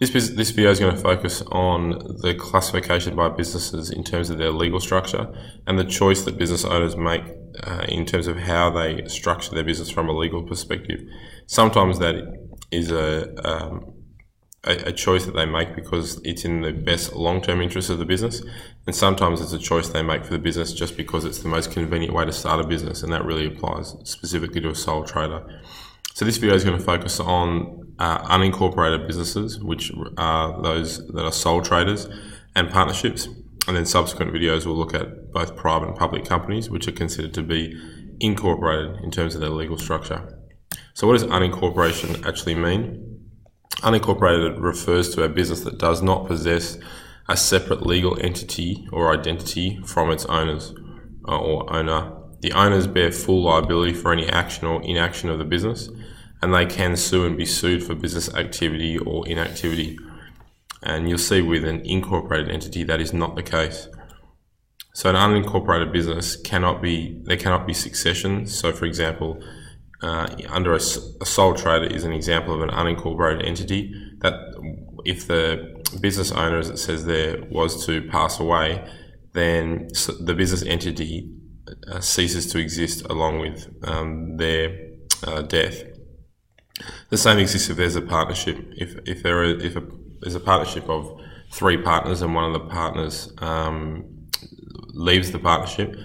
This video is going to focus on the classification by businesses in terms of their legal structure and the choice that business owners make in terms of how they structure their business from a legal perspective. Sometimes that is a choice that they make because it's in the best long-term interest of the business, and sometimes it's a choice they make for the business just because it's the most convenient way to start a business, and that really applies specifically to a sole trader. So this video is going to focus on unincorporated businesses, which are those that are sole traders, and partnerships, and then subsequent videos will look at both private and public companies, which are considered to be incorporated in terms of their legal structure. So what does unincorporation actually mean? Unincorporated refers to a business that does not possess a separate legal entity or identity from its owners or owner. The owners bear full liability for any action or inaction of the business, and they can sue and be sued for business activity or inactivity. And you'll see with an incorporated entity that is not the case. So an unincorporated business cannot be succession. So for example, under a sole trader is an example of an unincorporated entity that if the business owner, as it says there, was to pass away, then the business entity ceases to exist along with their death. The same exists if there's a partnership. If there's a partnership of 3 partners and one of the partners leaves the partnership,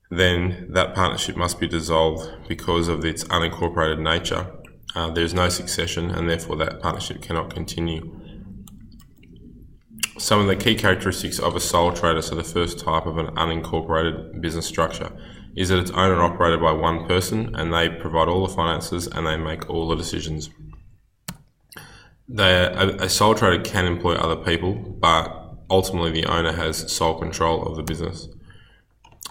then that partnership must be dissolved because of its unincorporated nature. There's no succession, and therefore that partnership cannot continue. Some of the key characteristics of a sole trader, so the first type of an unincorporated business structure, is that it's owned and operated by one person, and they provide all the finances and they make all the decisions. A sole trader can employ other people, but ultimately the owner has sole control of the business.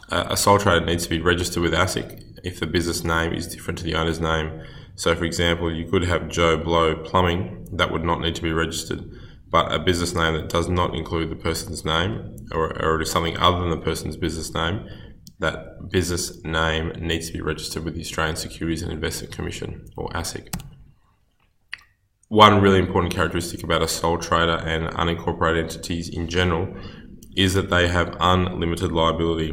A sole trader needs to be registered with ASIC if the business name is different to the owner's name. So for example, you could have Joe Blow Plumbing, that would not need to be registered, but a business name that does not include the person's name or it is something other than the person's business name, that business name needs to be registered with the Australian Securities and Investment Commission, or ASIC. One really important characteristic about a sole trader and unincorporated entities in general is that they have unlimited liability.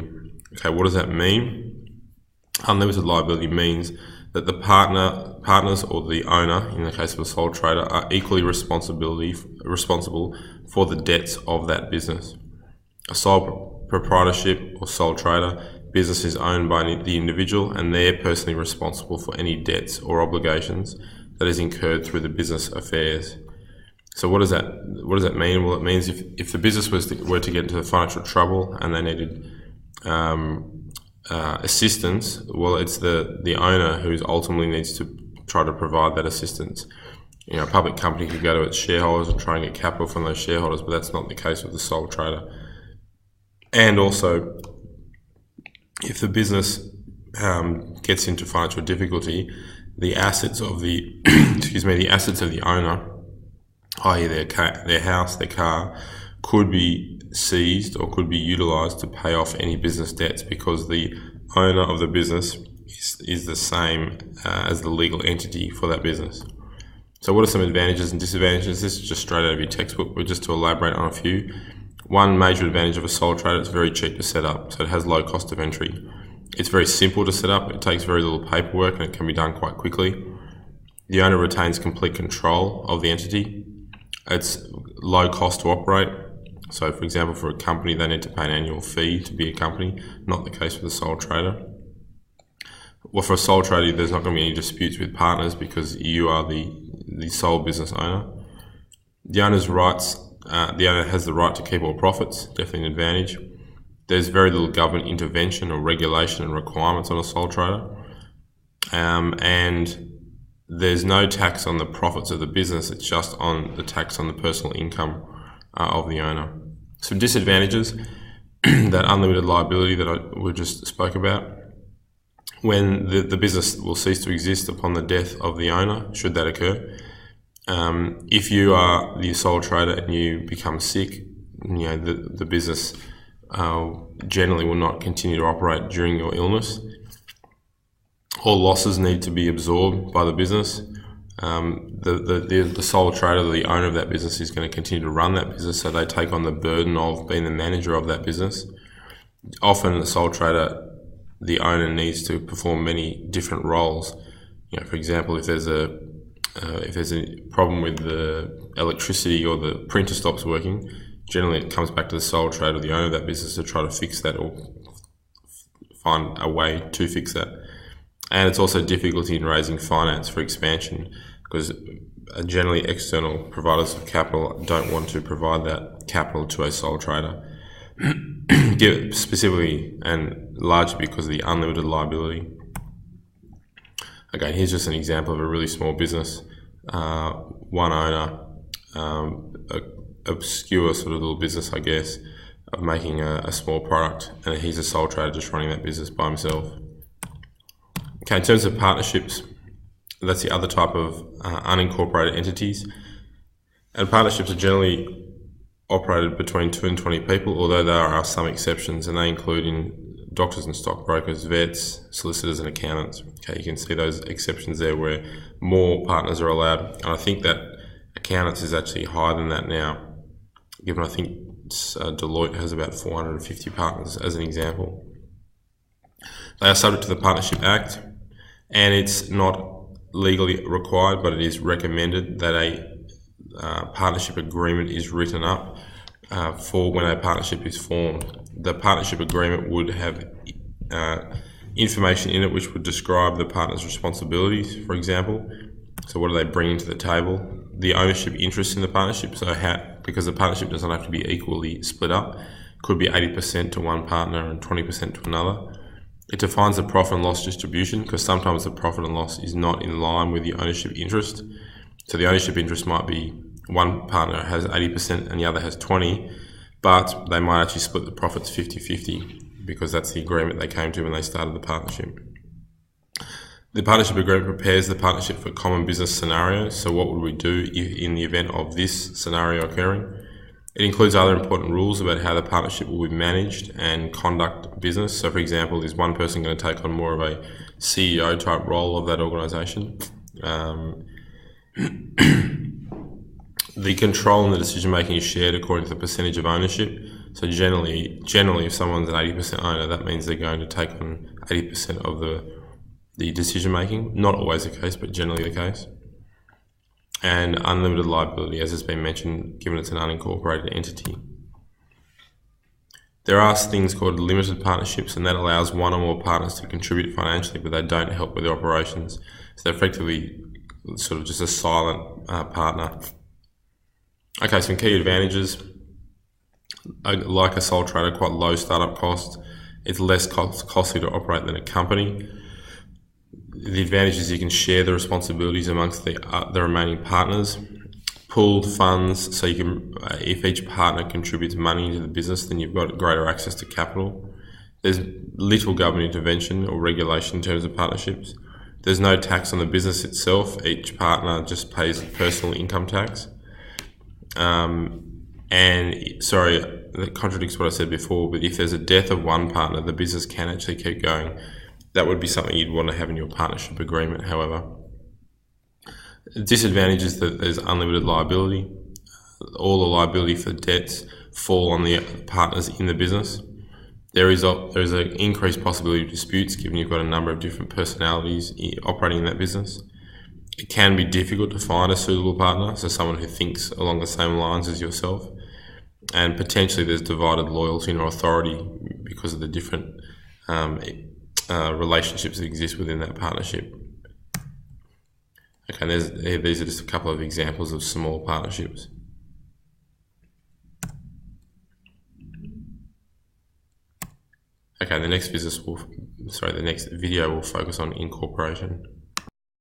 Okay, what does that mean? Unlimited liability means that the partners or the owner, in the case of a sole trader, are equally responsible for the debts of that business. A sole proprietorship or sole trader business is owned by the individual, and they're personally responsible for any debts or obligations that is incurred through the business affairs. So what does that mean? Well, it means if the business were to get into financial trouble and they needed assistance, well, it's the owner who ultimately needs to try to provide that assistance. You know, a public company could go to its shareholders and try and get capital from those shareholders, but that's not the case with the sole trader. And also, if the business gets into financial difficulty, the assets of the the assets of the owner, i.e. their house, their car, could be seized or could be utilised to pay off any business debts, because the owner of the business is the same as the legal entity for that business. So what are some advantages and disadvantages? This is just straight out of your textbook, but just to elaborate on a few. One major advantage of a sole trader, it's very cheap to set up, so it has low cost of entry. It's very simple to set up, it takes very little paperwork, and it can be done quite quickly. The owner retains complete control of the entity. It's low cost to operate. So for example, for a company, they need to pay an annual fee to be a company, not the case with a sole trader. Well, for a sole trader, there's not going to be any disputes with partners because you are the sole business owner. The owner has the right to keep all profits, definitely an advantage. There's very little government intervention or regulation and requirements on a sole trader. And there's no tax on the profits of the business, it's just on the tax on the personal income of the owner. Some disadvantages, that unlimited liability that we just spoke about. When the business will cease to exist upon the death of the owner, should that occur. If you are the sole trader and you become sick, the business generally will not continue to operate during your illness. All losses need to be absorbed by the business. The sole trader, the owner of that business, is going to continue to run that business, so they take on the burden of being the manager of that business. Often, the sole trader, the owner, needs to perform many different roles. For example, if there's a problem with the electricity or the printer stops working, generally it comes back to the sole trader, the owner of that business, to try to fix that or find a way to fix that. And it's also difficulty in raising finance for expansion, because generally external providers of capital don't want to provide that capital to a sole trader, specifically and largely because of the unlimited liability. Again, here's just an example of a really small business. One owner, obscure sort of little business, I guess, of making a small product, and he's a sole trader just running that business by himself. Okay, in terms of partnerships, that's the other type of unincorporated entities. And partnerships are generally operated between 2 and 20 people, although there are some exceptions, and they include in doctors and stockbrokers, vets, solicitors and accountants. Okay, you can see those exceptions there where more partners are allowed. And I think that accountants is actually higher than that now, given I think Deloitte has about 450 partners as an example. They are subject to the Partnership Act, and it's not legally required, but it is recommended that a partnership agreement is written up for when a partnership is formed. The partnership agreement would have information in it which would describe the partner's responsibilities, for example. So what do they bring to the table? The ownership interest in the partnership, because the partnership doesn't have to be equally split up, could be 80% to one partner and 20% to another. It defines the profit and loss distribution, because sometimes the profit and loss is not in line with the ownership interest. So the ownership interest might be one partner has 80% and the other has 20%, but they might actually split the profits 50-50, because that's the agreement they came to when they started the partnership. The partnership agreement prepares the partnership for common business scenarios. So what would we do in the event of this scenario occurring? It includes other important rules about how the partnership will be managed and conduct business. So for example, is one person going to take on more of a CEO type role of that organisation? The control and the decision making is shared according to the percentage of ownership. So generally, if someone's an 80% owner, that means they're going to take on 80% of the decision making. Not always the case, but generally the case. And unlimited liability, as has been mentioned, given it's an unincorporated entity. There are things called limited partnerships, and that allows one or more partners to contribute financially, but they don't help with the operations. So they're effectively sort of just a silent partner. Okay, some key advantages. Like a sole trader, quite low startup cost. It's less costly to operate than a company. The advantage is you can share the responsibilities amongst the remaining partners. Pooled funds, so you can, if each partner contributes money into the business, then you've got greater access to capital. There's little government intervention or regulation in terms of partnerships. There's no tax on the business itself. Each partner just pays personal income tax. That contradicts what I said before, but if there's a death of one partner, the business can actually keep going. That would be something you'd want to have in your partnership agreement, however. The disadvantage is that there's unlimited liability. All the liability for debts fall on the partners in the business. There is an increased possibility of disputes, given you've got a number of different personalities operating in that business. It can be difficult to find a suitable partner, so someone who thinks along the same lines as yourself. And potentially there's divided loyalty and authority because of the different relationships that exist within that partnership. Okay, these are just a couple of examples of small partnerships. Okay, the next video will focus on incorporation.